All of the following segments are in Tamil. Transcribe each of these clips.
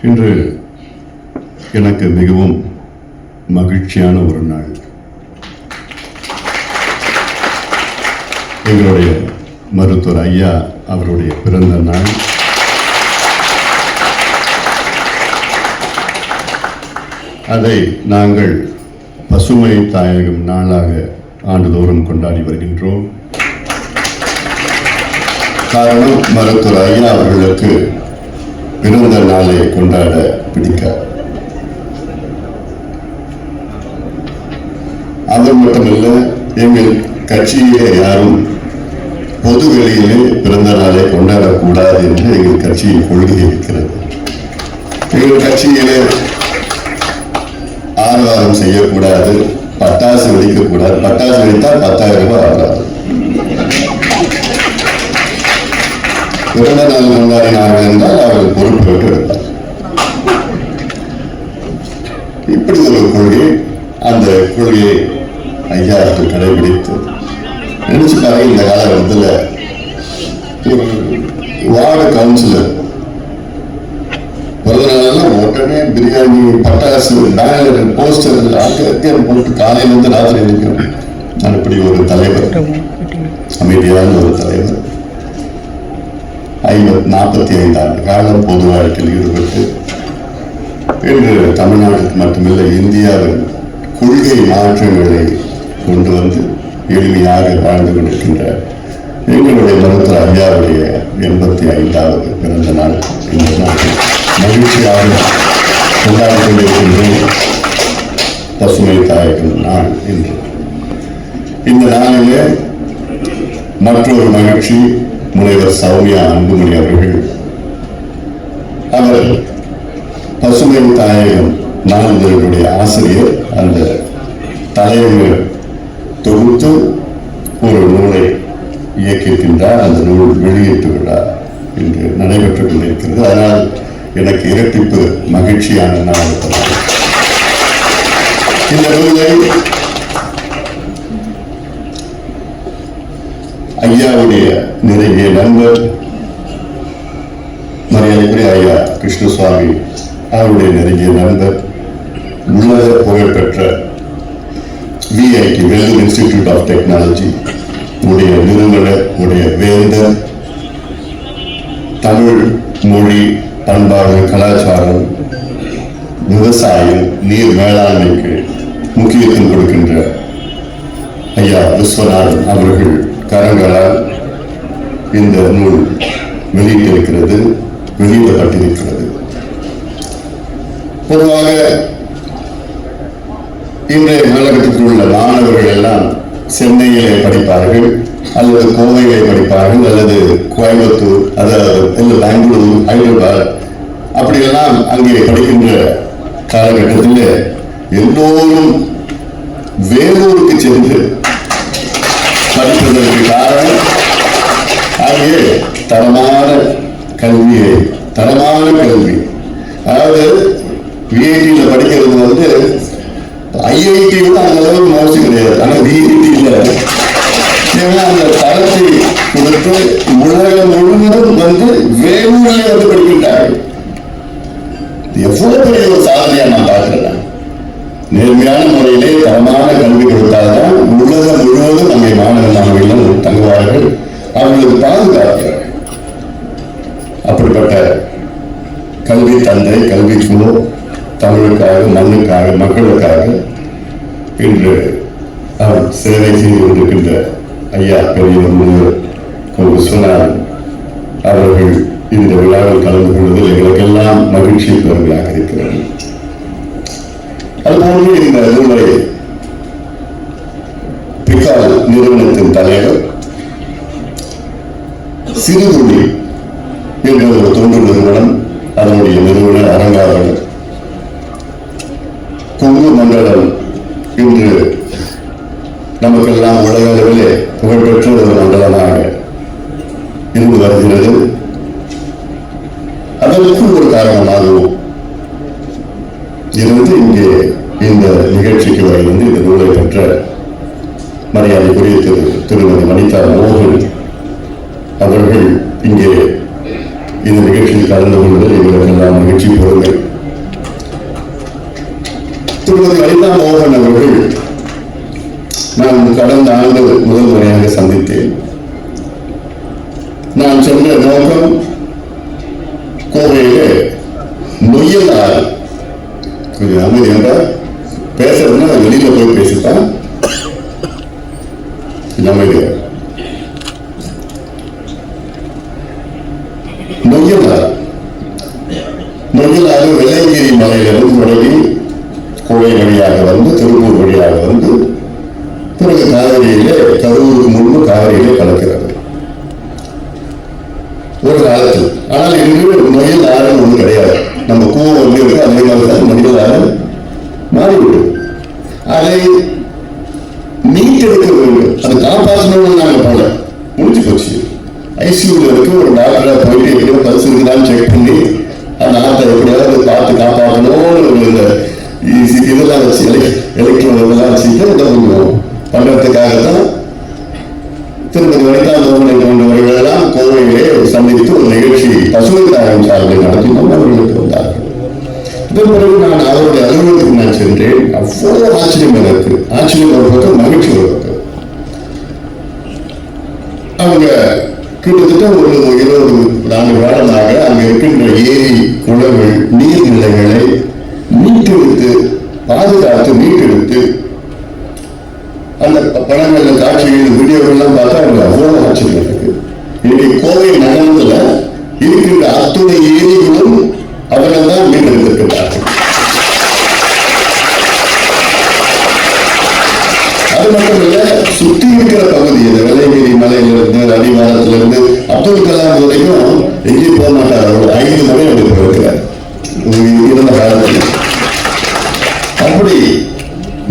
இன்று எனக்கு மிகவும் மகிழ்ச்சியான ஒரு நாள். எங்களுடைய மருத்துவர் ஐயா அவருடைய பிறந்த நாள். அதை நாங்கள் பசுமை தாயகம் நாளாக ஆண்டுதோறும் கொண்டாடி வருகின்றோம். காரணம், மருத்துவர் ஐயா அவர்களுக்கு பிறந்த நாளை கொண்டாட பிடிக்காது. அது மட்டுமல்ல, எங்கள் கட்சியிலே யாரும் பொது வெளியிலே பிறந்த நாளை கொண்டாடக்கூடாது என்று எங்கள் கட்சியின் கொள்கை இருக்கிறது. எங்கள் கட்சியிலே ஆரவாரம் செய்யக்கூடாது, பட்டாசு வெடிக்கக்கூடாது. பட்டாசு வெடித்தால் 10,000 ரூபாய் ஆகாது. பிறந்த நாள் கொண்டாடினார்கள் என்றால் அவர்கள் பொறுப்பு எடுப்பார். இப்படி ஒரு கொள்கை, அந்த கொள்கையை ஐயா கடைபிடித்து நினைச்சு பாருங்க. இந்த காலகட்டத்தில் ஒரு வார்டு கவுன்சிலர் பிறந்த நாள் உடனே பிரியாணி, பட்டாசு, பேனர், போஸ்டர் அங்கே போட்டு காலையிலிருந்து ராத்திரி நிற்கிறோம். நான் இப்படி ஒரு தலைவர், அமைதியான ஒரு தலைவர், 45 ஆண்டு காலம் பொது வாழ்க்கையில் ஈடுபட்டு இன்று தமிழ்நாட்டுக்கு மட்டுமில்லை இந்தியாவின் கொள்கை மாற்றங்களை கொண்டு வந்து எளிமையாக வாழ்ந்து கொண்டிருக்கின்ற எங்களுடைய மருத்துவர் ஐயாவுடைய 85வது பிறந்த நாள் இந்த நாட்டில் மகிழ்ச்சியாக கொண்டாடி கொண்டிருக்கின்றோம். பசுமை தாயகம் நாள் என்று இந்த நாளிலே மற்றொரு மகிழ்ச்சி, முனைவர் சௌமியா அன்புமணி அவர்கள் அவர் பசுமை தாயகம் நாளிதழுடைய ஆசிரியர். அந்த தலைவர் தொகுத்து ஒரு நூலை இயக்கியிருக்கின்றார். அந்த நூல் வெளியீட்டு விழா இன்று நடைபெற்றுக் கொண்டிருக்கிறது. அதனால் எனக்கு இரட்டிப்பு மகிழ்ச்சியான நாள். இந்த நூலை ஐயாவுடைய நெருங்கிய நண்பர் மரியாதைக்குரிய ஐயா கிருஷ்ணசுவாமி அவருடைய நெருங்கிய நண்பர், உலக புகழ்பெற்ற VIT Vellore institute of technology உடைய நிறுவனர், உடைய வேந்தர், தமிழ் மொழி, பண்பாடு, கலாச்சாரம், விவசாயம், நீர் மேலாண்மைக்கு முக்கியத்துவம் கொடுக்கின்ற ஐயா விஸ்வநாதன் அவர்கள் கரங்களால் இந்த நூல் வெளியிட்டிருக்கிறது, வெளியிடப்பட்டிருக்கிறது. பொதுவாக இன்றைய காலகட்டத்தில் உள்ள மாணவர்கள் எல்லாம் சென்னையிலே படிப்பார்கள், அல்லது கோவையிலே படிப்பார்கள், அல்லது கோயம்புத்தூர், அதாவது பெங்களூரு, ஹைதராபாத், அப்படியெல்லாம் அங்கே படிக்கின்ற காலகட்டத்தில் எல்லோரும் வேலூருக்கு சென்று படிப்பதற்கு காரணம் அங்கே தரமான கல்வியை, தரமான கல்வி, அதாவது VIT படிக்கிறது IIT அந்த அளவுக்கு மோசம் கிடையாது. ஆனால் VIT இல்லை. அந்த தரத்தை கொடுத்து உலகம் முழுவதும் வேலூரில் படிக்கின்றார்கள். எவ்வளவு பெரிய ஒரு சாதனையா நான் பார்க்கிறேன். நேர்மையான முறையிலே தரமான கல்வி கொடுத்தால்தான் உலகம் முழுவதும் அங்கே மாணவ மாணவிகள் தங்குவார்கள், அவர்களுக்கு பாதுகாக்கிறார்கள். அப்படிப்பட்ட கல்வி தந்தை, கல்வி குழு தமிழுக்காக, மண்ணுக்காக, மக்களுக்காக இன்று அவர் சேவை செய்து கொண்டிருக்கின்ற ஐயா பெரியவர் முனைவர் விஸ்வநாதன் அவர்கள் இந்த விழாவில் கலந்து கொள்வதில் எங்களுக்கெல்லாம் மகிழ்ச்சி பெருமையாக இருக்கிறது. அதுபோன்று இந்த நூலை பிகால் நிறுவனத்தின் தலைவர் சிறுதுளி என்ற ஒரு தொண்டு நிறுவனம், அதனுடைய நிறுவனர் அரங்காவலர், கொங்கு மண்டலம் இன்று நமக்கெல்லாம் உலக அளவிலே புகழ்பெற்ற ஒரு மண்டலமாக இருந்து வருகிறது. அதற்கு ஒரு காரணமாகவும் இருந்து இங்கே இந்த நிகழ்ச்சிக்கு வந்து இந்த நூலை பெற்ற மரியாதைக்குரிய திருமதி வனிதா மோகன் அவர்கள் இங்கே இந்த நிகழ்ச்சியில் நிகழ்ச்சியில் கலந்து கொள்வதில் எங்களுக்கெல்லாம் மகிழ்ச்சி பொறுமை. திருமதி லலிதா மோகன் அவர்கள் நான் கடந்த ஆண்டு முதல் முறையாக சந்தித்தேன். நான் சொன்ன நோக்கம் கோவையிலே நொய்யல் ஆறு கொஞ்சம் அமைதி என்றால் பேசுறதுன்னா வெளியில போய் பேசித்தான் அமைதி. நொய்யல் ஆறு வெள்ளையங்கிரி மலையிலிருந்து தொடங்கி கோவை வழியாக வந்து திருப்பூர் வழியாக வந்து பிறகு காவிரியிலே கரூருக்கு முன்பு காவிரியிலே கலக்கிறது ஒரு காலத்தில். ஆனால் இன்று நொய்யல் ஆறு ஒன்றும் கிடையாது. நம்ம கூவம் வந்து இருக்கு, அதே மாதிரிதான் நொய்யல் ஆறு மாறிவிடும். அதை மீட்டெடுக்க வேண்டும், அதை காப்பாற்றணும்னு நாங்கள் போல முடிஞ்சு போச்சு. ஐசியூல இருக்கு, ஒரு டாக்டரா போயிட்டு எப்படியோ பல்ஸ் இருக்குதான்னு செக் பண்ணி அந்த ஆட்டை எப்படியாவது பார்த்து காப்பாற்றணும்னு இதெல்லாம் வச்சு எலக்ட்ரான் இதெல்லாம் வச்சுட்டு பண்றதுக்காகத்தான் திருப்பதி லலிதா மோகனை போன்றவர்களெல்லாம் கோவையிலே சந்தித்து ஒரு நிகழ்ச்சி பசுமை தாயம் சார்பில் நடத்தினோம். அவர்களுக்கு வந்தார்கள். இதன் பிறகு நான் அவருடைய அலுவலகத்துக்கு நான் சென்றேன். அவ்வளவு ஆச்சரியம் எனக்கு, ஆச்சரியம் ஒரு பக்கம், மகிழ்ச்சி ஒரு பக்கம். அவங்க கிட்டத்தட்ட ஒரு 20 ஆண்டு காலமாக அங்க இருக்கின்ற ஏரி குளங்கள் நீர்நிலைகளை மீட்டெடுத்து பாதுகாத்து மீட்டெடுத்து அந்த படங்கள்ல காட்சிகள் வீடியோகள்லாம் பார்த்தா அவங்க அவ்வளவு ஆச்சரியம் இருக்கு. இன்னைக்கு கோவை நகரத்துல இருக்கின்ற அத்துணை ஏரிகளும் அவர்கள் தான் மீட்டெடுத்திருக்கிறார்கள். அது மட்டுமல்ல, சுற்றி இருக்கிற பகுதி இந்த வெள்ளையங்கிரி மலையிலிருந்து அடிவாரத்திலிருந்து அப்துல் கலாம் வரைக்கும் எங்கேயும் போக மாட்டார். அவர் 5 முறை அவர் போயிருக்கிறார் இருந்த காலத்தில். அப்படி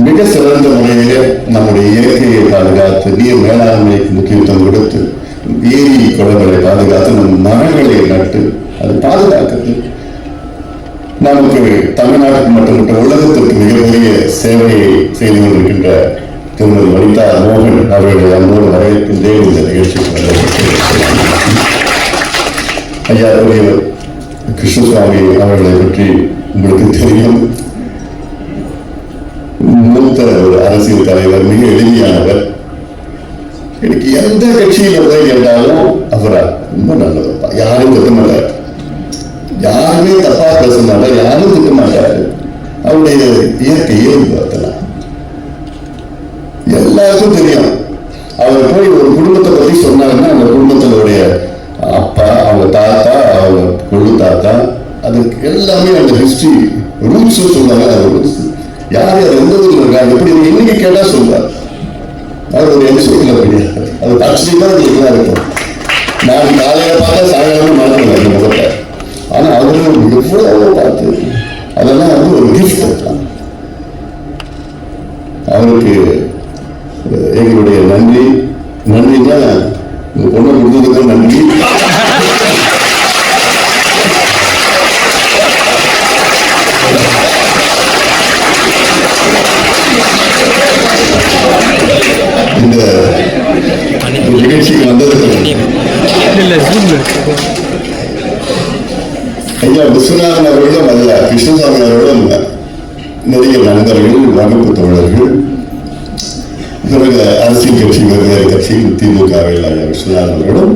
மிக சிறந்த முறையிலே நம்முடைய இயற்கையை பாதுகாத்து நீர் மேலாண்மைக்கு முக்கியத்துவம் கொடுத்து ஏரி குளங்களை பாதுகாத்து நம் மரங்களை நட்டு அது பாதுகாக்கிறது நமக்கு தமிழ்நாட்டுக்கு மட்டுமற்ற உலகத்திற்கு மிகப்பெரிய சேவையை செய்து கொண்டிருக்கின்ற திருமதி லலிதா மோகன் அவர்களை அன்போடு வரவேற்கின்றே இந்த நிகழ்ச்சிக்கு ஐயா கிருஷ்ணசுவாமி அவர்களை பற்றி உங்களுக்கு தெரியும். மூத்த ஒரு அரசியல் தலைவர், மிக எளிமையானவர். எனக்கு எந்த கட்சியில போய் கேட்டாலும் அவரா ரொம்ப நல்லவர், யாரும் திட்ட மாட்டார், யாருமே தப்பா பேச மாட்டார், யாரும் திட்ட மாட்டாரு. அவருடைய இயற்கையே பார்த்தலாம் எல்லாருக்கும் தெரியும். அவர் போய் ஒரு குடும்பத்தை பத்தி சொன்னாருன்னா அந்த குடும்பத்தினுடைய அப்பா, அவங்க தாத்தா, அவங்க கொள்ளு தாத்தா, அதுக்கு எல்லாமே அந்த ஹிஸ்டரி ரூட்ஸ் சொல்லுவாங்க. யார் யார் எந்த ஊர்ல இருக்காங்க எப்படி இன்னைக்கு கேட்டா சொல்றாரு. அவர் ஒரு என்சைக்ளோபீடியா கிடையாது. அது ஆச்சரியமா எல்லாம் இருக்கும். நான் காலையில பார்த்தா சாயங்காலம் மாற்றல அந்த முகத்தை. ஆனா அவரு எவ்வளவு பார்த்து அதெல்லாம் வந்து ஒரு கிஃப்ட். அவருக்கு எங்களுடைய நன்றி. நன்றினா பொண்ணை கொடுத்ததுக்கு நன்றி. இந்த நிகழ்ச்சிக்கு வந்ததுக்கு ஐயா விஸ்வநாதன் அவர்களும் அல்ல, கிருஷ்ணசாமி அவர்களும் நிறைய நண்பர்கள், வகுப்பு தோழர்கள், பிறகு அரசியல் கட்சி, வெவ்வேறு கட்சிகள், திமுகவில் ஐயா விஸ்வநாதன் அவர்களும்,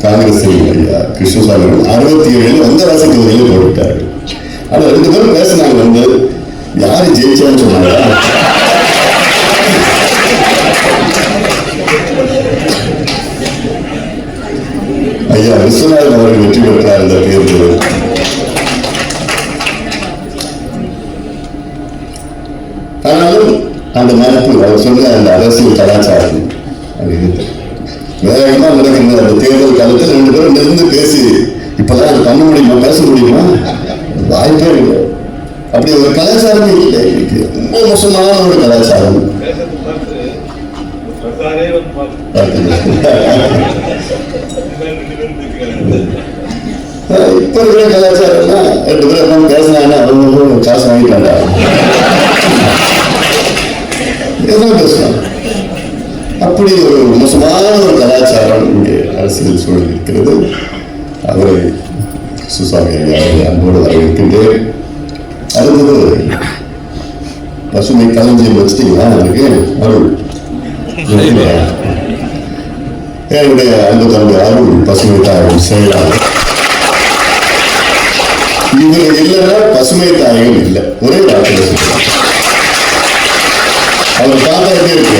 காங்கிரஸில் ஐயா கிருஷ்ணசாமி அவர்கள் 67 வந்து அரசியல் தொகுதியில் போட்டார்கள். ஆனா 2 பேரும் பேசினாங்க. வந்து யாரு ஜெயிச்சான்னு சொன்னாங்க. ஐயா விஸ்வநாதன் அவர்கள் வெற்றி பெற்றார் இந்த தேர்தல். ஆனாலும் அந்த மரபு அவர் சொன்ன அந்த அரசியல் கலாச்சாரம் வேகமா நடக்கின்ற அந்த தேர்தல் காலத்தில் 2 பேரும் நின்று பேசி இப்பதான் அது பண்ண முடியுமா, பேச முடியுமா, வாய்ப்பே இல்லை. அப்படி ஒரு கலாச்சாரமே இல்லை. இன்னைக்கு ரொம்ப மோசமான ஒரு கலாச்சாரம். இப்ப இருக்கிற கலாச்சாரம்னா 2 பேரும் பேசினாங்கன்னா அவங்க காசு வாங்கிட்டாங்க, எதுவும் பேசலாம். அப்படி ஒரு மோசமான ஒரு கலாச்சாரம் இங்கே அரசியல் சூழல் இருக்கிறது. அவரை சுசாமி ஐயாவை அன்போடு வரவேற்கின்றேன். அடுத்தது பசுமை களஞ்சியம் வச்சுட்டீங்களா? எனக்கு அருள் என்னுடைய அன்பு தம்பி அருள் பசுமை தாயகம் செயலாளர். இவர் இல்லைன்னா பசுமை தாயகம் இல்லை. ஒரே வார்த்தையில சொல்றாங்க. அவர் பார்த்தா எப்படி இருக்கு?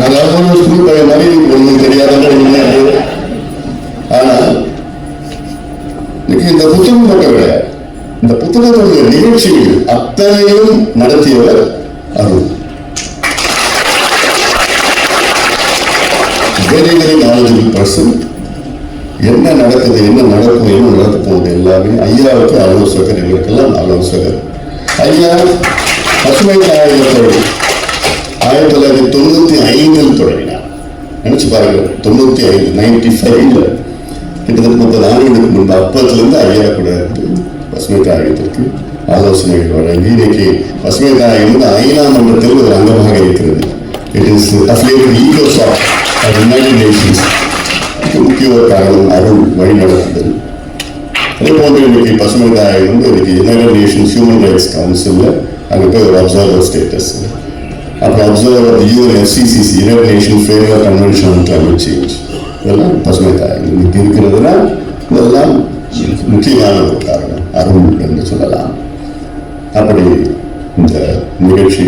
அதாவது ஸ்கூல் பையன் மாதிரி ஒன்றும் தெரியாத. ஆனா இந்த புத்தகம் மட்டும் கிடையாது. இந்த புத்தகத்துடைய நிகழ்ச்சிகள் அத்தனையும் நடத்தியவர் Arul. Very very knowledgeable person. என்ன நடக்குது, என்ன நடக்கும், என்ன நடக்க போகுது எல்லாமே ஐயாவுக்கு ஆலோசகர், எங்களுக்கெல்லாம் ஆலோசகர். ஐயா பசுமை தாயகத்தோடு 1995 தொடங்கினார். நினைச்சு பாருங்க, 95 95 கிட்டத்தட்ட 30 ஆண்டுகளுக்கு முன்பு. அப்பத்திலிருந்து ஐயா கூட பசுமை தாயகத்திற்கு ஆலோசனைகள் வழங்கி இன்னைக்கு பசுமை தாயகம் ஐநா மன்றத்தில் ஒரு அங்கமாக இருக்கிறது. இட் இஸ் அஃபிலியேட்டட் ஈகோசாக் ஆஃப் யுனைடெட் நேஷன்ஸ். முக்கிய ஒரு காரணம் அருள் வழிநடத்துதல். அதே போன்று இன்னைக்கு பசுமை தாயகம் இன்னைக்கு யுனைடெட் நேஷன்ஸ் ஹியூமன் ரைட்ஸ் கவுன்சிலில் அங்கே போய் ஒரு அப்சர்வர் ஸ்டேட்டஸ், அப்புறம் observer UNFCCC United nation framework convention on climate change. இதெல்லாம் பசுமை தாயகம் இன்னைக்கு இருக்கிறதுனா இதெல்லாம் முக்கியமான ஒரு காரணம் அருள் என்று சொல்லலாம். அப்படி இந்த நிகழ்ச்சி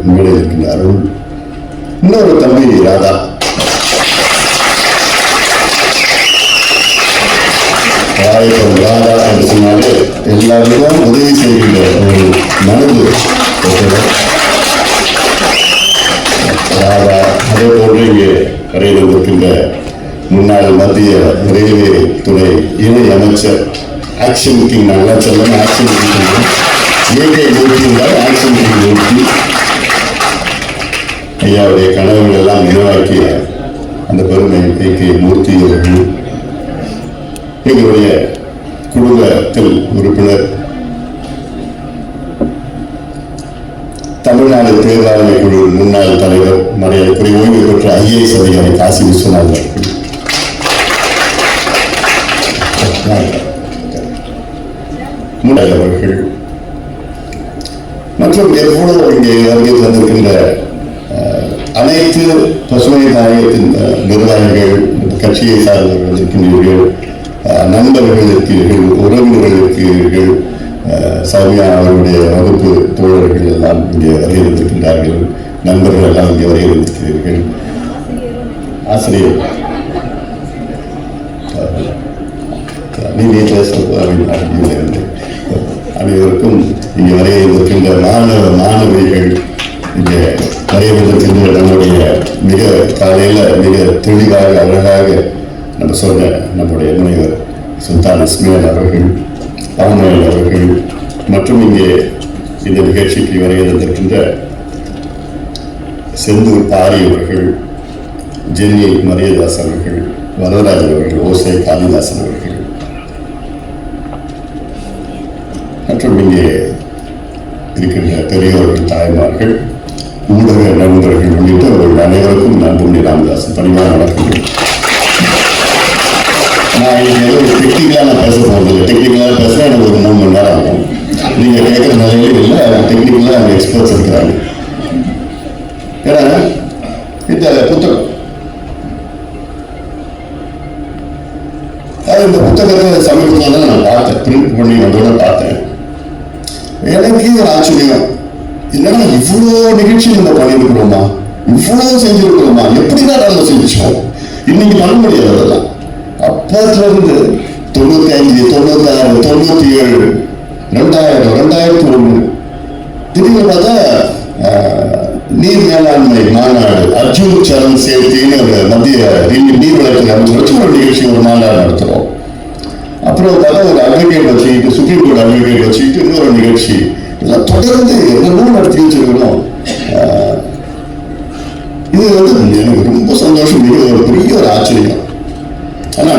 மேடையில் இருக்கின்ற அருள். இன்னொரு தம்பி ராதா. ராதா என்று சொன்னாலே எல்லாருக்கும் உதவி செய்கின்ற ஒரு மனது ராதா. அதே போன்று இங்கே வரையில் இருக்கின்ற முன்னாள் மத்திய ரயில்வே துறை இணை அமைச்சர் ஆக்ஷன் கிங். நல்லா சொல்லணும், ஆக்ஷன் கிங் ஏகே மூர்த்தி என்றால் ஆக்ஷன் கிங் மூர்த்தி. ஐயாவுடைய கனவுகள் எல்லாம் நிறைவாக்கிய அந்த பெருமை ஏகே மூர்த்தி அவர்கள். எங்களுடைய குடும்பத்தில் உறுப்பினர், தமிழ்நாடு தேர்தல் குழு முன்னாள் தலைவர், மரியாதைக்குரிய ஓய்வு பெற்ற IAS அதிகாரி காசி விஸ்வநாதன் அவர்கள் மற்றும் எவ்வளவு இங்கே வருகை தந்திருக்கின்ற அனைத்து பசுமை தாயகத்தின் நிர்வாகிகள், கட்சியை சார்ந்தவர்கள் இருக்கின்றீர்கள், நண்பர்கள் இருக்கிறீர்கள், உறவினர்கள் இருக்கிறீர்கள், சௌமியா அவருடைய வகுப்பு தோழர்கள் எல்லாம் இங்கே வருகின்றிருக்கின்றார்கள், நண்பர்கள் எல்லாம் இங்கே வருகின்றிருக்கிறீர்கள், ஆசிரியர் அனைவருக்கும் இங்கே வரையிருக்கின்ற மாணவிகள், இங்கே வரையிருக்கின்ற நம்முடைய மிக காலையில் மிக தெளிவாக அழகாக நம்ம சொன்ன நம்முடைய முனைவர் சுல்தான் இஸ்மாயில் அவர்கள், அவர்கள் அவர்கள் மற்றும் இங்கே இந்த நிகழ்ச்சிக்கு வரையிருக்கின்ற செந்தூர் பாரி அவர்கள், ஜென்னி மரியதாஸ் அவர்கள், வரதராஜன் அவர்கள், ஓசை காளிதாசன் அவர்கள் மற்றும் இங்கே இருக்கின்ற பெரியவர்கள், தாய்மார்கள், ஊடக நண்பர்கள் உள்ளிட்டவர்கள் அனைவருக்கும் நான் புண்ணிய ராமதாசன் பணிவான வணக்கங்கள். நான் இங்கே டெக்னிக்கலாக நான் பேச போகிறது. டெக்னிக்கலாக பேசுனா எனக்கு ஒரு 3 மணி நேரம் ஆகும். நீங்கள் கேட்குற நிலையில இல்லை, டெக்னிக்கலாக அங்கே எக்ஸ்பர்ட்ஸ் இருக்கிறாங்க. ஏன்னா இந்த புத்தகம், இந்த புத்தகத்தை சமீபத்தில் தான் நான் பார்த்தேன், பிரிண்ட் பண்ணி அதோட பார்த்தேன். எனக்கு ஒரு ஆச்சரியம், இல்லைன்னா இவ்வளோ நிகழ்ச்சி நம்ம பண்ணியிருக்கிறோமா, இவ்வளோ செஞ்சிருக்கிறோமா, எப்படிதான் நம்ம செஞ்சோம், இன்னைக்கு பண்ண முடியாது. அதெல்லாம் அப்பத்துல இருந்து 95, 96, 97, 2000, 2001 திடீர்னு பார்த்தா நீர் மேலாண்மை மாநாடு, அர்ஜுன் சரண் சேத்தின்னு ஒரு மத்திய நீர்வளத்துறை அமைச்சர் வச்சு ஒரு நிகழ்ச்சி, ஒரு மாநாடு நடத்துறோம். அப்புறம் பார்த்தா ஒரு அட்வொகேட் வச்சுக்கிட்டு, சுப்ரீம் கோர்ட் அட்வொகேட் வச்சுக்கிட்டு இன்னொரு நிகழ்ச்சி, இதெல்லாம் தொடர்ந்து என்னென்ன நடத்தி வச்சிருக்கணும். இது எனக்கு ரொம்ப சந்தோஷம், மிக ஒரு பெரிய ஒரு ஆச்சரியம். ஆனா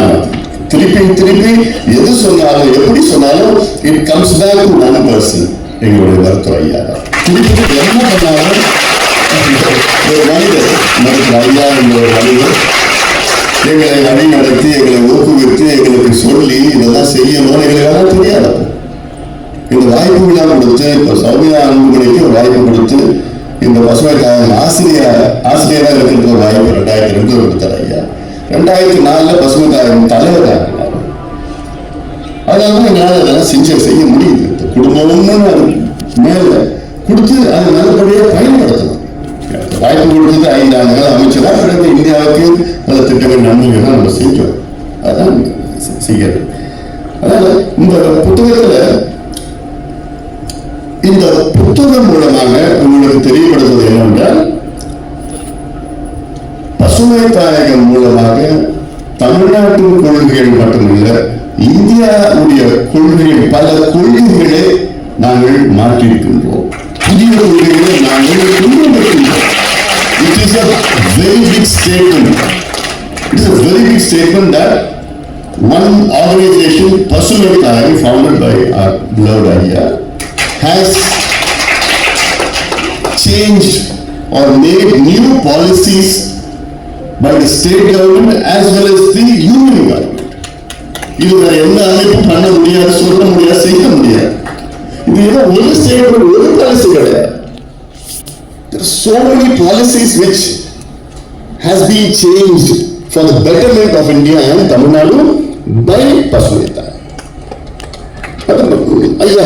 திருப்பி திருப்பி எது சொன்னாலும் எப்படி சொன்னாலும் it comes back to one person, எங்களுடைய மருத்துவ ஐயா தான். திருப்பி என்ன பண்ணாலும் ஒரு மனிதர், மருத்துவ ஐயா என்ற ஒரு மனிதர் எங்களை வழி நடத்தி, எங்களை ஊக்குவித்து, எங்களுக்கு சொல்லி இதெல்லாம் செய்யணும் எங்களுக்கெல்லாம் தெரியாது. இந்த வாய்ப்புகளாக கொடுத்து இப்ப சௌமியா அன்புமணிக்கு ஒரு வாய்ப்பு கொடுத்து இந்த பசுமை தாயகம் ஆசிரியராக இருக்கிறது ஒரு வாய்ப்பு 2002 கொடுத்தார் ஐயா. 2004 பசுமை தாயகம் தலைவராக அதனால எங்களால் அதெல்லாம் செய்ய முடியுது. குடும்பம்னு அது மேல கொடுத்து அதை நல்லபடியாக பயன்படுத்தணும். வாய்ப்பு கொடுத்தது 5 ஆண்டுகள் அமைச்சராக பிறகு இந்தியாவுக்கு பல திட்டங்கள் நன்மைகள் நம்ம செஞ்சோம். அதான் செய்யறது. அதனால இந்த புத்தகம் மூலமாக உங்களுக்கு தெரியப்படுவது என்னவென்றால் பசுமை தாயகம் மூலமாக தமிழ்நாட்டின் கொள்கைகள் மட்டுமல்ல இந்தியாவுடைய கொள்கைகள் பல கொள்கைகளை நாங்கள் மாற்றியிருக்கின்றோம். புதிய கொள்கைகளை நாங்கள் கொண்டுவந்திருக்கின்றோம். It is a very big statement. It is a very big statement that one organization, Pasumai Thayagam, founded by our beloved Ayya, has changed or made new policies by the state government as well as the union government. இதுல எந்த அமைப்பும் பண்ண முடியாது, சொல்ல முடியாது, செய்ய முடியாது. இது ஏதோ ஒரு ஸ்டேட் ஒரு பாலிசி கிடையாது. There are so many policies which has been changed for the betterment of India and Tamil Nadu by Pasumai Thayagam. ஐயா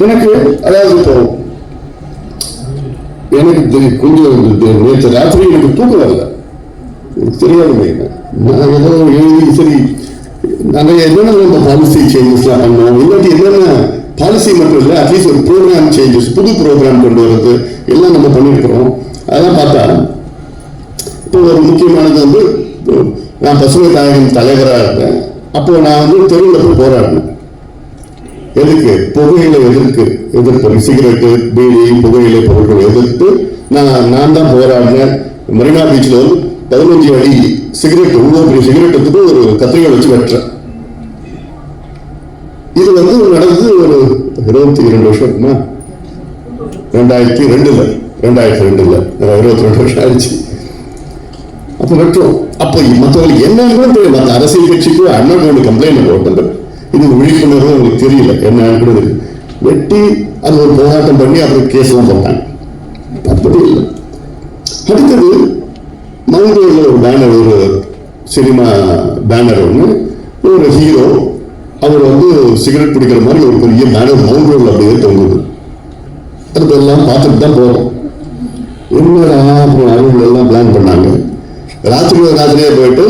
எனக்கு அதாவது இப்போ எனக்கு கொஞ்சம் நேற்று ராத்திரி எனக்கு தூக்கம் வரல. எனக்கு தெரியாது. நான் ஏதோ எழுதி சரி நாங்கள் என்னென்ன நம்ம பாலிசி சேஞ்சஸ்லாம் பண்ணோம், இல்லாட்டி என்னென்ன பாலிசி மட்டும் இல்லை அட்லீஸ்ட் ஒரு ப்ரோக்ராம் சேஞ்சஸ், புது ப்ரோக்ராம் கொண்டு வர்றது எல்லாம் நம்ம பண்ணியிருக்கிறோம். அதெல்லாம் பார்த்தா இப்போ ஒரு முக்கியமானது வந்து நான் பசுமை தாயகம் தலைவராக இருந்தேன். அப்போ நான் வந்து தெருவில் போய் போராடினேன். எதுக்கு? புகையிலை எதிர்ப்பு சிகரெட்டு பீடி புகையிலை பொருட்கள் எதிர்த்து நான் தான் போராடினேன். மெரினா பீச்சில் வந்து 15 அடி சிகரெட் பெரிய சிகரெட்டுக்கு ஒரு கத்திரிக்காய் வச்சு வெட்டுறேன். இது வந்து நடந்தது ஒரு 22 வருஷம் இருக்குமா? 2002 22 வருஷம் ஆயிடுச்சு. அப்போ வெட்டுறோம். அப்போ மற்றவங்களுக்கு என்னன்னு தெரியும். மற்ற அரசியல் கட்சிக்கு அண்ணன் கம்ப்ளைண்ட் போட்டு இது விழிப்புணர்வு உங்களுக்கு தெரியல என்ன வெட்டி அது ஒரு போராட்டம் பண்ணி அப்புறம் கேஸ்லாம் போட்டாங்க. அப்படி இல்லை. அடுத்தது மவுண்டூரில் ஒரு பேனர், ஒரு சினிமா பேனர் ஒன்று, ஒரு ஹீரோ அவர் வந்து சிகரெட் பிடிக்கிற மாதிரி ஒரு பெரிய பேனர் மவுண்டூரில் அப்படியே தொங்குது. அதுக்கெல்லாம் பார்த்துட்டு தான் போகிறோம். என்னடா அப்புறம் அவங்க எல்லாம் பிளான் பண்ணாங்க. ராத்திரியே போயிட்டு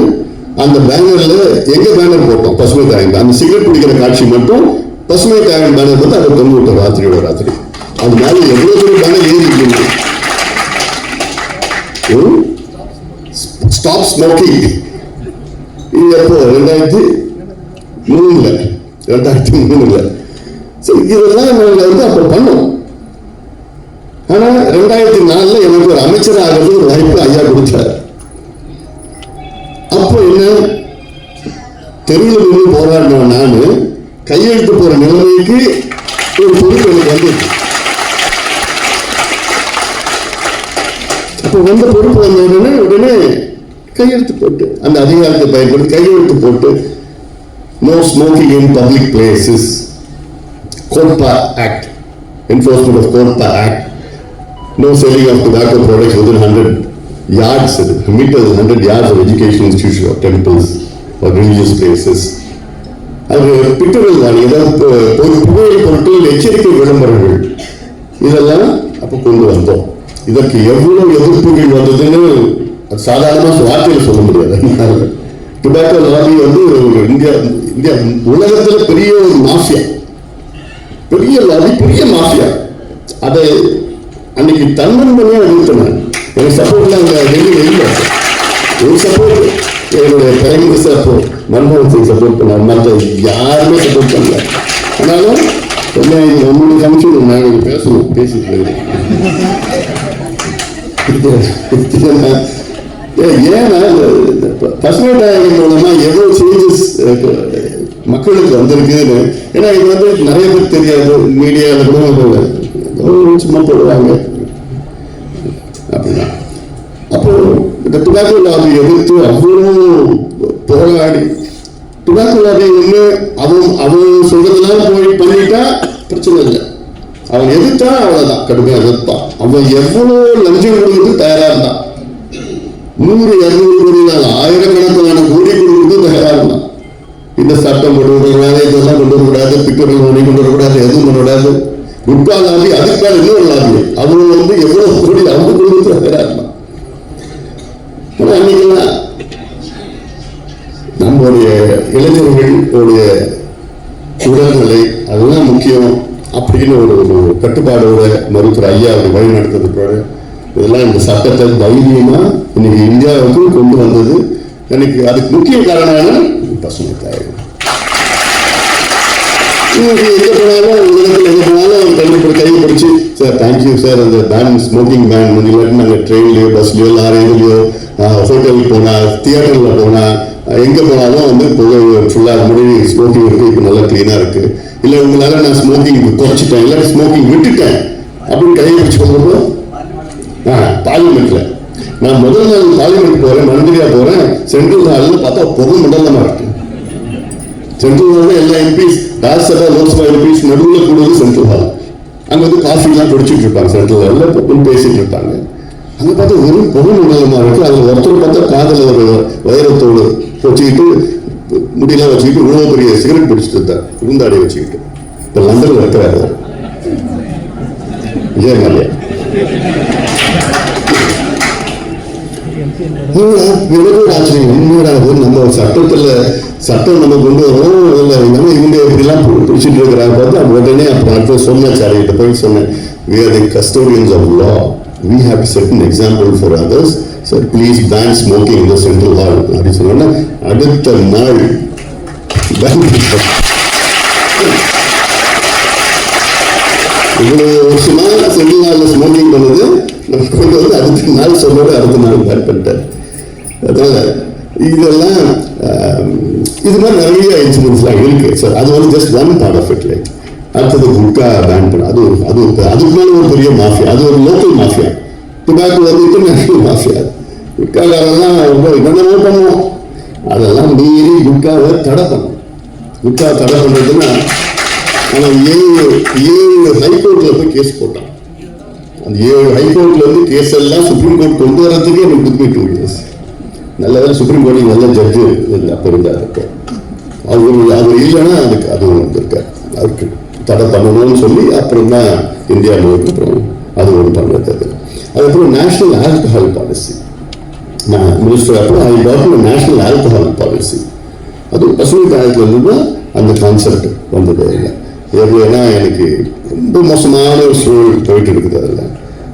அந்த பேனர்ல எங்க பேனர் போட்டோம் பசுமை தாயகம், அந்த சிகரெட் பிடிக்கிற காட்சி மட்டும் பசுமை தாயகம் பேனர் வந்து அதை தொங்க விட்டோம் ராத்திரி. அது மேல எவ்வளவு பெரிய பேனர் ஏறி இருக்கு. Stop smoking. இது எப்போ 2003 இதெல்லாம் நாங்கள் வந்து அப்போ பண்ணோம். ஆனா 2004 எனக்கு ஒரு அமைச்சர் ஆகிறது ஒரு வாய்ப்பு ஐயா கொடுத்தார். அப்போ என்ன தெருவில் நின்று போராடின நான் கையெழுத்து போற நிலைமைக்கு ஒரு பொறுப்பு எனக்கு வந்து அப்போ வந்த பொறுப்பு வந்த உடனே கையெழுத்து போட்டு அந்த அதிகாரத்தை பயன்படுத்தி கையெழுத்து போட்டு no smoking in public places, COTPA act, enforcement of COTPA act, no selling of tobacco products within 100 yards, meters, 100 yards of educational institutions or temples or religious places. அது பிக்டரல் தான். ஏதாவது ஒரு புகையிலை பொருட்கள் எச்சரிக்கை விளம்பரங்கள் இதெல்லாம் அப்போ கொண்டு வந்தோம். இதற்கு எவ்வளவு எதிர்ப்புகள் வந்ததுன்னு சாதாரணமாக வார்த்தையில் சொல்ல முடியாது. டொபாக்கோ லாபி வந்து இந்தியா உலகத்தில் பெரிய ஒரு மாஃபியா, பெரிய லாபி, பெரிய மாஃபியா. அதை அன்னைக்கு தன்மன் பண்ணியே நிறுத்தினேன். எனக்கு சப்போர்ட்லாம் அங்கே டெல்லியில் இல்லை. ஒரு சப்போர்ட் என்னுடைய பிரைம் மினிஸ்டர் அப்போ மன்மோகன் சிங் சப்போர்ட் பண்ணார், மற்ற யாருமே சப்போர்ட் பண்ணல. ஆனாலும் ஒன்று கமிஷன் நாங்கள் பேசணும், பேசிட்டு ஏன்னா பசுமை தாயகம் மூலமா எவ்வளவு சேஞ்சஸ் மக்களுக்கு வந்திருக்குன்னு. ஏன்னா இது வந்து நிறைய பேர் தெரியாது, மீடியாவில் கூட சும்மா போடுவாங்க அப்படின்னா. அப்போ இந்த டொபாக்கோ லாபி எதிர்த்து அவ்வளோ போராடி துபாக்கோவை ஒண்ணு அவன் சொல்றதெல்லாம் போய் பண்ணிட்டா பிரச்சனை இல்லை, அவன் எதிர்த்தா அவ்வளவுதான், கடுமையா எதிர்ப்பான். அவன் எவ்வளவு லஞ்சம் கொடுத்து தயாரா இருந்தான், 100-200 கோடி ஆயிரக்கணக்கான கோடி கொடுத்து தயாரா இருந்தான். இந்த சட்டம் கொண்டு வரக்கூடாது, இதெல்லாம் கொண்டு வரக்கூடாது, பிக்டர்கள் மணி கொண்டு வரக்கூடாது, எதுவும் பண்ணக்கூடாது. குட்கா லாபி, அதுக்கான இன்னொரு லாபி, அவங்க எவ்வளவு கோடி அவங்க கொடுத்து தயாரா இருந்தான். அன்னைக்கெல்லாம் நம்முடைய இளைஞர்களுடைய உடல்நிலை அதுதான் முக்கியம் அப்படின்னு ஒரு கட்டுப்பாடோட மருத்துவர் ஐயா அவர் வழி நடத்ததுக்கோட இதெல்லாம் இந்த சட்டத்தை தைரியமா இன்னைக்கு இந்தியாவுக்கு கொண்டு வந்தது. எனக்கு அதுக்கு முக்கிய காரணம் பசுமை தாயகம். எங்க போனாலும் உலகத்தில் எங்க போனாலும் கைப்பிடிச்சு சார் தேங்க்யூ சார், அந்த பேன் ஸ்மோக்கிங் பேன் இல்லாட்டி நாங்கள் ட்ரெயின்லயோ பஸ்லயோ லாரியிலையோ ஹோட்டலுக்கு போனா தியேட்டர்ல போனா எங்க போனாலும் புகை ஃபுல்லா முன்னாடி ஸ்மோக்கிங் இருக்கு, இப்போ நல்லா கிளீனா இருக்கு. இல்ல உங்களால நான் ஸ்மோக்கிங் குறைச்சிட்டேன், இல்லாட்டி ஸ்மோக்கிங் விட்டுட்டேன் அப்படின்னு கையை பிடிச்சு போகும்போது பார்லிமெண்ட்ல நான் முதல் நாள் பார்லிமெண்ட் போறேன், மந்திரியா போறேன், சென்ட்ரல் ஹாலில் பார்த்தா புகை மண்டலமா இருக்கு. சென்ட்ரல் ஹாலில் எல்லா எம்பிஸ், ராஜ்யசபா லோக்சபா எம்பிஸ் நடுவில் கூடுவது சென்ட்ரல் ஹால். அங்க காஃபி எல்லாம் குடிச்சிட்டு இருப்பாங்க, சென்ட்ரல் ஹாலில் பேசிட்டு இருப்பாங்க. அங்க பார்த்தா வெறும் புகை மண்டலமா இருக்கு. அதுல ஒருத்தர் பார்த்தா காதல ஒரு வைரத்தோடு வச்சுக்கிட்டு முடியெல்லாம் வச்சுக்கிட்டு இவ்வளவு பெரிய சிகரெட் பிடிச்சிட்டு இருந்தார், குந்தாடி வச்சுக்கிட்டு. இப்ப லண்டன்ல இருக்கிறாரு விஜய் மல்லையா. எனக்கு ஒரு ஆச்சரியம், உண்மையானது நம்ம சட்டம் நம்ம கொண்டு வரோம், இவங்க இப்படிலாம் பிடிச்சிட்டு இருக்கிறாங்க பார்த்து உடனே அப்புறம் அடுத்த சொன்ன சாரிகிட்ட போய் சொன்னேன், we are the custodians of law, we have to set an example for others, so please ban smoking in the central hall அப்படி சொன்னா அடுத்த நாள் இவ்வளவு வருஷமா சென்ட்ரல் ஹால்ல ஸ்மோக்கிங் பண்ணது நம்ம கொண்டு வந்து அடுத்த நாள் சொல்றது அடுத்த நாள் பேன் பண்ணிட்டார். அதனால இதெல்லாம் இது மாதிரி நிறைய இன்சிடென்ட்ஸ்லாம் இருக்கு சார். அது just one part of it. Like அடுத்தது குட்கா பேன் பண்ண அதுக்கு மேல ஒரு பெரிய மாஃபியா, அது ஒரு local mafia. Tobacco international mafia. குட்காக்காரெல்லாம் என்னென்னமோ பண்ணுவோம், அதெல்லாம் மீறி குட்காவை தடை பண்ணும். குட்கா தடை பண்றதுன்னா அவன் 7 ஹைகோர்ட்ல போய் கேஸ் போட்டான். அந்த 7 ஹைகோர்ட்ல கேஸ் எல்லாம் சுப்ரீம் கோர்ட் கொண்டு வரதுக்கே எனக்கு 2 years. நல்ல வேலை சுப்ரீம் கோர்ட் நல்ல ஜட்ஜு அப்ப இருந்தார். அவர் இல்லைன்னா அதுக்கு அதுவும் இருக்காரு, அவருக்கு தடை பண்ணணும்னு சொல்லி அப்புறம் தான் இந்தியாவில் அப்புறம் அது ஒன்று பண்ணுறது. அதுக்கப்புறம் நேஷனல் ஆல்கஹால் பாலிசி, நான் மினிஸ்டர் அப்புறம் I dot national alcohol policy. அது பசுமை காலத்துல இருந்து அந்த கான்செப்ட் வந்ததே இல்லை. ஏன்னா எனக்கு ரொம்ப மோசமான ஒரு சூழல் போயிட்டு இருக்குது. அதில்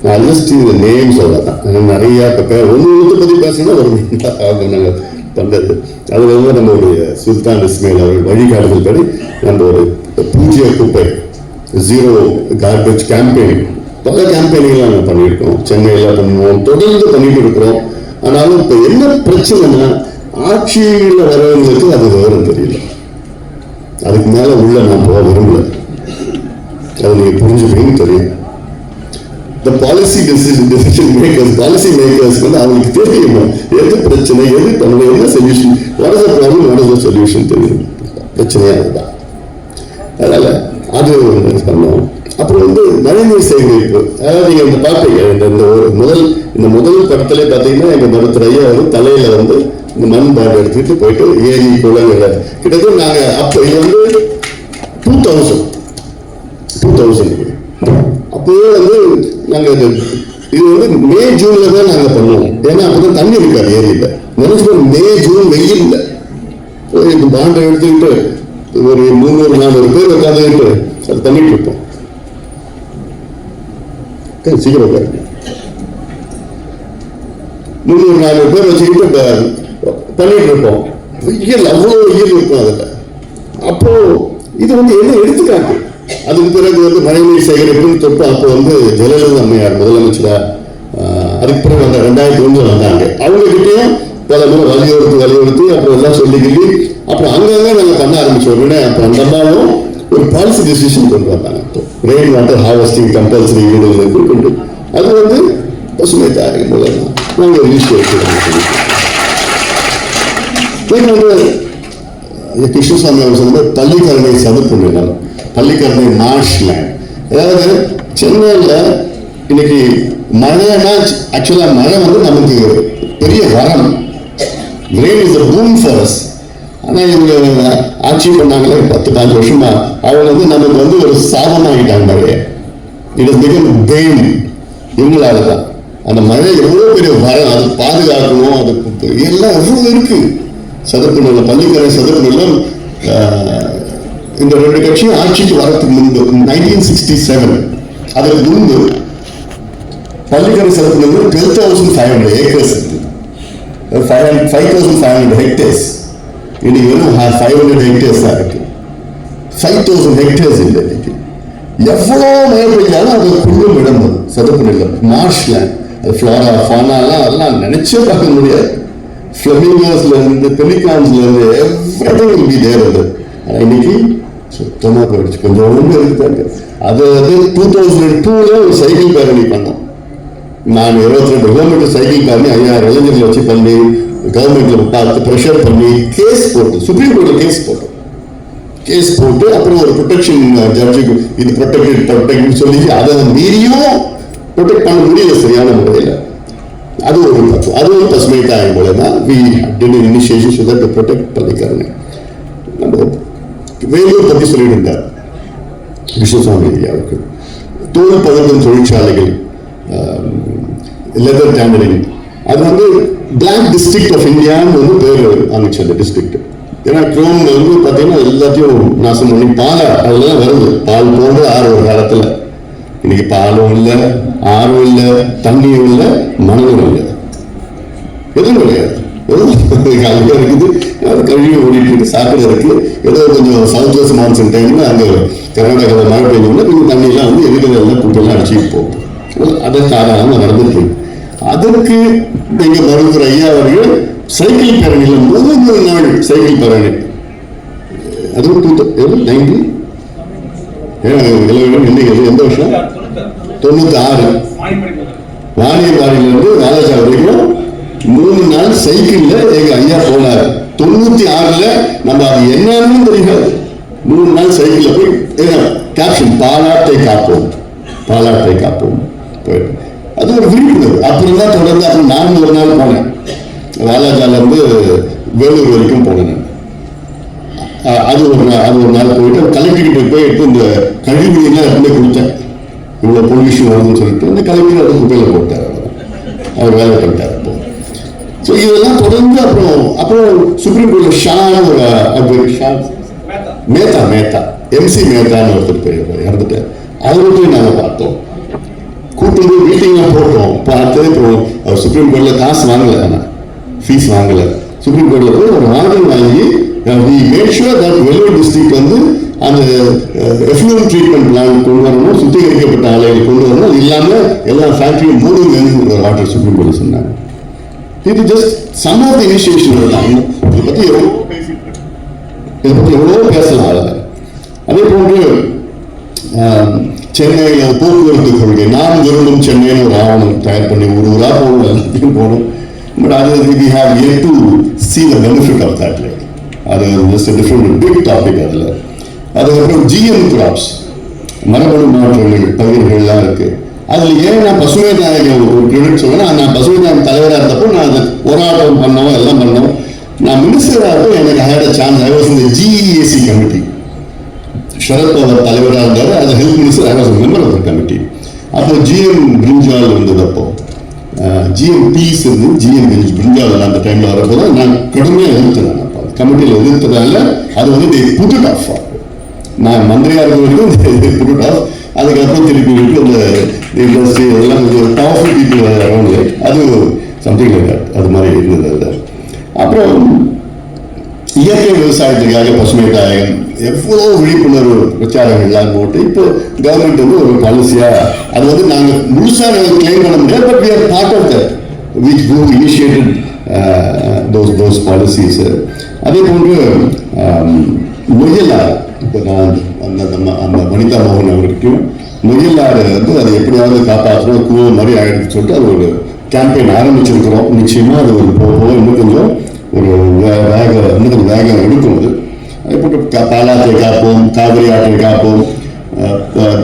நான் ஜஸ்ட் இந்த நேம் சொல்லலாம், நிறைய ஒன்று பற்றி பேசினா ஒரு நாங்கள் பண்ணுறது. அதுல நம்மளுடைய சுல்தான் இஸ்மாயில் அவர்கள் வழிகாட்டுதல் படி நம்ம ஒரு பூஜ்ய குப்பை ஜீரோ கார்பேஜ் கேம்பெயின் பல கேம்பெயின்லாம் நாங்கள் பண்ணியிருக்கோம். சென்னையில் பண்ணுவோம், தொடர்ந்து பண்ணிட்டு இருக்கிறோம். ஆனாலும் இப்போ என்ன பிரச்சனைனா ஆட்சியில் வரவங்களுக்கு அது விவரம் தெரியல. அதுக்கு மேல உள்ள நான் போக விரும்பல, அது நீங்க புரிஞ்சுக்கணும்னு தெரியும். இந்த பாலிசி டெசிஷன் மேக்கர்ஸ் அவங்களுக்கு தெரியும் எது பிரச்சனை, எது பண்ணணும், என்ன solution, what is the problem, what is the solution தெரியும். பிரச்சனையா அதுதான். அதனால அது பண்ணோம். அப்புறம் மழைநீர் சேகரிப்பு, அதாவது நீங்க இந்த பாப்பீங்க இந்த முதல் படத்திலே பார்த்தீங்கன்னா எங்க மருத்துவர் ஐயா தலையில இந்த மண் பாடு எடுத்துட்டு போயிட்டு ஏரி குளங்களை கிட்டத்தட்ட நாங்க அப்போ இது 2000 அப்பவே நாங்க இது மே ஜூன்ல தான் நாங்க பண்ணுவோம். ஏன்னா அப்பதான் தண்ணி இருக்காது ஏரியில. நினைச்சு மே ஜூன் வெயில் இல்லை, போய் பாண்டை எடுத்துக்கிட்டு ஒரு 300-400 பேர் உட்காந்துக்கிட்டு அது பண்ணிட்டு இருப்போம். சீக்கிரம் 300-400 பேர் வச்சுக்கிட்டு பண்ணிட்டு இருப்போம். வெயில் அவ்வளவு வெயில் இருக்கும் அதுல. அப்போ இது என்ன எடுத்துக்காட்டு. அதுக்கு பிறகு மழைநீர் சேகரிப்புன்னு தொட்டு அப்போ ஜெயலலிதா அம்மையார் முதலமைச்சரா அதுக்கு பிறகு 2001 வந்தாங்க. அவங்க கிட்டையும் பல முறை வலியுறுத்தி அப்புறம் எல்லாம் சொல்லிக்கிட்டு அப்புறம் அங்கங்க நாங்கள் பண்ண ஆரம்பிச்ச உடனே அப்புறம் அந்த அம்மாவும் ஒரு பாலிசி டெசிஷன் கொண்டு வந்தாங்க. ரெயின் வாட்டர் ஹார்வெஸ்டிங் கம்பல்சரி கொண்டு அது பசுமை தாயகம் மூலம் நாங்கள் யூஸ் கிருஷ்ணசாமி அவர் சொன்ன பள்ளிக்கரணை சதுப்பு நிலம், பள்ளிக்கரணை மார்ஷ் லேண்ட். அதாவது சென்னையில் இன்னைக்கு மழைனா ஆக்சுவலா மழை வந்து நமக்கு பெரிய வரம். Rain is a boon for us. ஆனால் இவங்க ஆட்சி பண்ணாங்களே 10-15 வருஷமா, அவங்க வந்து நமக்கு வந்து ஒரு சாபமாகிட்டாங்க மழையை. It is become pain. இவங்களால தான் அந்த மழை எவ்வளோ பெரிய வரம், அது பாதுகாக்கணும், அது எல்லாம் எவ்வளோ இருக்கு. சதுப்பு நிலம், பள்ளிக்கரை சதுப்பு நிலம், இந்த ரெண்டு கட்சியும் ஆட்சிக்கு வரதுக்கு முன்பு 1967 அதற்கு முன்பு பள்ளிக்கரை சதுப்பு நிலம் 12,500 ஏக்கர்ஸ் இருக்கு, 5,500 ஹெக்டேர்ஸ். இன்னைக்கு வெறும் 500 ஹெக்டேர்ஸ் தான் இருக்கு. 5,000 ஹெக்டேர்ஸ் இல்லை இன்னைக்கு. எவ்வளோ மழை பெய்தாலும் அது குள்ளும் இடம், சதுப்பு நிலம், மார்ஷ் லேண்ட். அது ஃப்ளோரா ஃபானாலாம் அதெல்லாம் நினைச்சே பார்க்க முடியாது. ஃப்ளமிங்கோஸ்ல இருந்து பெலிகான்ஸ்ல இருந்து எவ்ரிதிங் வில் பி தேர். அது ஆனால் இன்னைக்கு சுத்தமாக போயிடுச்சு. கொஞ்சம் ஒன்று இருக்குதாங்க. அது 2002 ஒரு சைக்கிள் பேரணி பண்ணோம். நான் 22 கிலோமீட்டர் சைக்கிள் பேரணி 5000 இளைஞர்கள் வச்சு பண்ணி கவர்மெண்ட்ல பார்த்து ப்ரெஷர் பண்ணி கேஸ் போட்டு சுப்ரீம் கோர்ட்ல கேஸ் போட்டு அப்புறம் ஒரு ப்ரொடெக்ஷன் ஜட்ஜுக்கு இது ப்ரொடெக்ட் சொல்லி அதை மீறியும் ப்ரொடெக்ட் பண்ண முடியல சரியான முறையில். அது ஒரு தத்துவம். அது ஒரு பசுமை தாய் மூலமா we did initiation so that to protect Pallikaranai. நம்ம வேலூர் பற்றி சொல்லிட்டு இருந்தார் கிருஷ்ணசாமி ஐயாவுக்கு. தோல் பதக்கம் தொழிற்சாலைகள், லெதர் டேண்டரிங், அது வந்து பிளாக் டிஸ்ட்ரிக்ட் ஆஃப் இந்தியான்னு வந்து பேர் அமைச்சு அந்த டிஸ்ட்ரிக்ட். ஏன்னா குரோன்ல வந்து பார்த்தீங்கன்னா எல்லாத்தையும் நாசம் பண்ணி பாலை அதெல்லாம் வருது. பால் போன்ற ஆறு ஒரு காலத்தில். இன்னைக்கு பாலும் இல்லை, ஆறும் இல்லை, தண்ணியும் இல்லை, மணலும் இல்லை, எதுவும் கிடையாது. காலையில் இருக்குது, அது கழுவி ஓடிட்டு இருக்கு, சாக்கடை இருக்கு. ஏதோ கொஞ்சம் சவுத் வெஸ்ட் மான்சூன் டைம்ல அங்கே கர்நாடகாவில் மழை பெய்ஞ்சோம்னா கொஞ்சம் தண்ணியெல்லாம் வந்து எதிரெல்லாம் கூட்டெல்லாம் அடிச்சுட்டு போகும். அதை தாராளமாக நடந்துட்டு இருக்கு. அதற்கு எங்க மருத்துவர் ஐயா அவர்கள் சைக்கிள் பேரணியில் 3 நாள் சைக்கிள் பேரணி, அதுவும் 90 எந்த வருஷம் 96 வாணியம்பாடியிலிருந்து ராஜா வரைக்கும் 3 நாள் சைக்கிள்ல எங்க ஐயா போனார். 96 நம்ம அது என்னன்னு தெரியாது. 3 நாள் சைக்கிள்ல போய் கேப்ஷன் பாலாட்டை காப்போம், பாலாட்டை காப்போம். அது ஒரு விழிப்புணர்வு. அப்புறம் தான் தொடர்ந்து அப்புறம் நான் ஒரு நாள் போனேன், வாலாஜால இருந்து வேலூர் வரைக்கும் போனேன். அது ஒரு நாள் போயிட்டு கலெக்டர்கிட்ட போய் எடுத்து இந்த கழிவுலாம் எடுத்து கொடுத்தேன். இவ்வளோ பொல்யூஷன் வருதுன்னு சொல்லிட்டு அந்த கலெக்டர் அதை குப்பையில் போட்டார். அவர் வேலை பண்ணிட்டார். அப்போ ஸோ இதெல்லாம் தொடர்ந்து அப்புறம் சுப்ரீம் கோர்ட்டில் மேத்தா MC மேத்தான்னு ஒருத்தர் பேர் இறந்துட்டு அவர்கிட்ட நாங்கள் பார்த்தோம். கூட்டு மீட்டிங்லாம் போட்டோம், பார்த்து அவர் சுப்ரீம் கோர்ட்டில் காசு வாங்கலை, ஆனால் ஃபீஸ் வாங்கலை. சுப்ரீம் கோர்ட்டில் போய் ஒரு ஆர்டர் வாங்கி we made sure that Vellore district வந்து அந்த எஃப்ளூயன்ட் ட்ரீட்மெண்ட் பிளான் கொண்டு வரணும், சுத்திகரிக்கப்பட்ட ஆலைகள் கொண்டு வரணும். அது இல்லாமல் எல்லா ஃபேக்டரியும் மூடுங்கன்னு ஒரு ஆர்டர் சுப்ரீம் கோர்ட் சொன்னாங்க. இது just some of the initiation தான். இதை பற்றி எவ்வளோ பேசலாம். அதில் அதே போன்று சென்னையில் போக்குவரத்து கொள்கை, நான் விரும்பும் சென்னைன்னு ஒரு ஆவணம் தயார் பண்ணி ஒரு ஊராக போகணும், எல்லாத்தையும் போகணும். பட் அது we have yet to see the benefit of that. அது ஜஸ்ட் டிஃப்ரெண்ட் பிக் டாபிக். அதில் அதுக்கப்புறம் GM கிராப்ஸ், மரபணு மாற்றங்கள், பயிர்கள்லாம் இருக்கு. அதில் ஏன் நான் பசுமை நாயகம் ஒரு கிரெடிட் சொல்றேன். நான் பசுமை நாயகம் தலைவராக இருந்தப்போ நான் அதை போராட்டம் பண்ணோம், எல்லாம் பண்ணோம். நான் மினிஸ்டராக எனக்கு I had a chance. I was in the GEAC committee. Sharad Pawar தலைவராக இருந்தார். அது health minister, I was a member of the committee. அப்போ GM பிரிஞ்சால் இருந்தது. அப்போ GM பீஸ் இருந்து GM பிரிஞ்சால் அந்த டைம்ல வரப்போ தான் நான் கடுமையாக எதிர்த்தேன். கமிட்டியில் எதிர்த்ததால அது வந்து they put it off. நான் மந்திரியா இருக்க வரைக்கும் அதுக்கப்புறம் திருப்பி விட்டு அந்த இண்டஸ்ட்ரி எல்லாம் பவர்ஃபுல் பீப்புள் அரௌண்ட் அது சம்திங் லைக் தட். அது மாதிரி இருந்தது. அதில் அப்புறம் இயற்கை விவசாயத்துக்காக பசுமை தாயகம் எவ்வளோ விழிப்புணர்வு பிரச்சாரங்கள்லாம் போட்டு இப்போ கவர்மெண்ட் வந்து ஒரு பாலிசியா அது வந்து நாங்கள் முழுசாக கிளைம் பண்ண முடியாது. But we are part of that which who initiated those policies. அதே போன்று நொய்யலாறு, இப்போ நான் அந்த வனிதா மோகன் அவருக்கும் நொய்யலாறு வந்து அதை எப்படியாவது காப்பாற்றணும், கூவ மாதிரி ஆயிடுன்னு சொல்லிட்டு அது ஒரு கேம்பெயின் ஆரம்பிச்சிருக்கிறோம். நிச்சயமா அது ஒரு போக இன்னும் கொஞ்சம் ஒரு இன்னும் கொஞ்சம் வேகம் எடுக்கும். அது பாலாற்றை காப்போம், காவிரி ஆற்றை காப்போம்,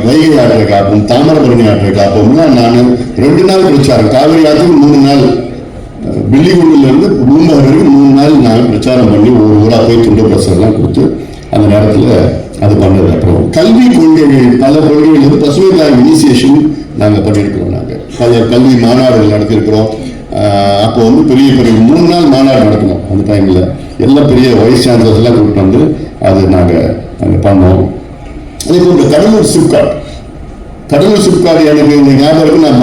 வைகை ஆற்றை காப்போம், தாமிரபரணி ஆற்றை காப்போம்லாம் நான் 2 நாள் பிரச்சாரம். காவிரி ஆற்றுக்கு 3 நாள், பில்லிகுண்டில இருந்து பூம்புகார் வரைக்கும் 3 நாள் நான் பிரச்சாரம் பண்ணி ஒரு ஊரா போய் துண்டு பிரசெல்லாம் கொடுத்து அந்த நேரத்தில் அது பண்ணது. அப்புறம் கல்வி கொள்கைகள், பல கொள்கைகள் வந்து பசுமை தாய் இனிஷியேஷன் நாங்கள் பண்ணியிருக்கிறோம். நாங்கள் பல கல்வி மாநாடுகள் நடத்தியிருக்கிறோம். அப்போ வந்து பெரிய பெரிய 3 நாள் மாநாடு நடக்கணும். அந்த டைமில் எல்லாம் பெரிய வைஸ் சான்சலர்ஸ் எல்லாம் கூப்பிட்டு வந்து அது நாங்கள் பண்ணோம். அதே போல் கடலூர் சிப்காட் எனக்கு இந்த ஞாபகம் இருக்கு. நான்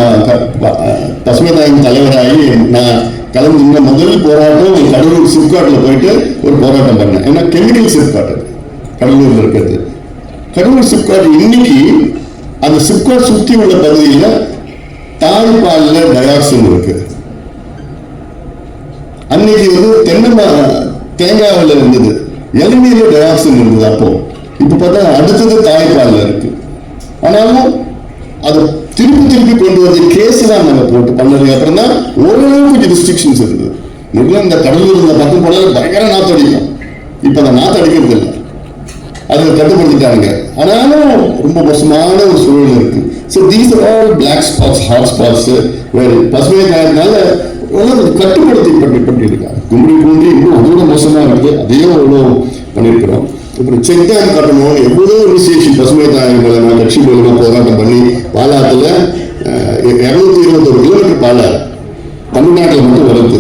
பசுமை தாயின் தலைவராகி நான் கலந்து முதல் போராட்டம் கடலூர் சிப்காட்டில் போயிட்டு ஒரு போராட்டம் பண்ணேன். ஏன்னா கெமிக்கல் சிப்காட் கடலூர்ல இருக்கிறது. கடலூர் சிப்காட் இன்னைக்கு அந்த சிப்காட் சுற்றி உள்ள பகுதியில் தாய்ப்பாலில் டயாக்சின் இருக்கு. அன்னைக்கு வந்து தேங்காவில் இருந்தது, இளநீர்ல டயாக்சின் இருந்தது. அப்போ இப்ப பார்த்தா அடுத்தது தாய்ப்பாலில் இருக்கு. ஆனாலும் அதை திருப்பி கொண்டு வந்து கேஸ் தான் நாங்கள் போட்டு பண்ணதுக்கு அப்புறம் தான் ஓரளவுக்கு ரெஸ்ட்ரிக்ஷன்ஸ் இருந்தது. இந்த கடலூர் இந்த பக்கம் போனாலும் பயங்கர நாத்து அடிக்கும். இப்ப அந்த நாத்து அடிக்கிறது இல்லை, அதை கட்டுப்படுத்திட்டாங்க. ஆனாலும் ரொம்ப மோசமான ஒரு சூழல் இருக்கு. So these are all black spots, hot spots. பசுமை தாயத்தினால கட்டுப்படுத்தி பண்ணியிருக்காங்க. கும்படி பூண்டி இன்னும் அதோட மோசமா இருக்கு, அதையும் அவ்வளோ பண்ணியிருக்கிறோம். அப்புறம் செக் டேம் கட்டணும், எவ்வளோ இனிஷியேஷன் பசுமை தாயங்களை நான் கட்சி மூலமா போராட்டம் பண்ணி பாலாத்துல 221 கிலோமீட்டர் பாலாறு தமிழ்நாட்டில் மட்டும் வருது.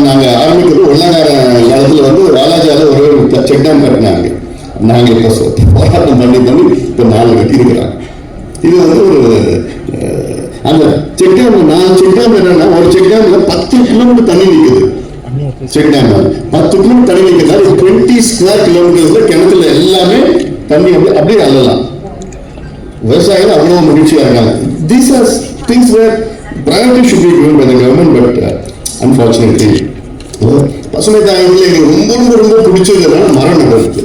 நாங்கள் ஆரம்பிக்கிறது வெள்ளக்கார காலத்தில் வந்து வாலாஜால ஒரு செக் டேம் கட்டினாங்க. நாங்கள் இப்போ போராட்டம் பண்ணி இப்போ 4 கட்டியிருக்கிறாங்க. இது வந்து ஒரு அந்த செக் டேம் 4 செக் டேம் என்னன்னா, ஒரு செக் டேம்ல 10 கிலோமீட்டர் தண்ணி நிற்குது. செக் டேம் 10 கிலோமீட்டர் தண்ணி நிற்கிறதால 20 ஸ்கொயர் கிலோமீட்டர்ஸ்ல கிணத்துல எல்லாமே தண்ணி அப்படியே அள்ளலாம். விவசாயிகள் அவ்வளவு மகிழ்ச்சியா இருக்காங்க. These are things where priority should be given by the government, but unfortunately பசுமை தாயங்களில் எங்களுக்கு ரொம்ப பிடிச்சதுன்னா மரம் நடுறது.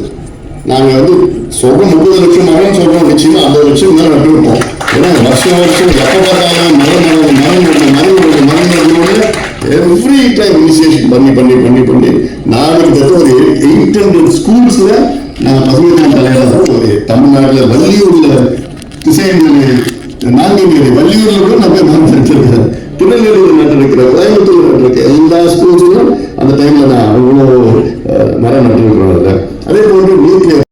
நாங்கள் வந்து சொல்றோம் 30 லட்சம் மரம் சொல்றோம், நிச்சயமா 50 லட்சம் தான் நட்டுருப்போம். ஏன்னா வருஷம் எப்போ பார்த்தாலும் மரம் எவ்ரி டைம் இனிஷியேஷன் பண்ணி நான் கிட்டத்தட்ட ஒரு 800 ஸ்கூல்ஸ்ல நான் பசுமை தாய் தலைவராக ஒரு தமிழ்நாட்டில் வள்ளியூர்ல வள்ளியூர்ல கூட நான் போய் மரம் நட்டுருக்கேன். திருநெல்வேலியில் நட்டிருக்கிறேன், கோயம்புத்தூர் நட்டிருக்கேன். எல்லா ஸ்கூல்ஸ்லும் அந்த டைம்ல நான் அவ்வளோ மரம் நட்டிருக்கிறோம். அதே போன்று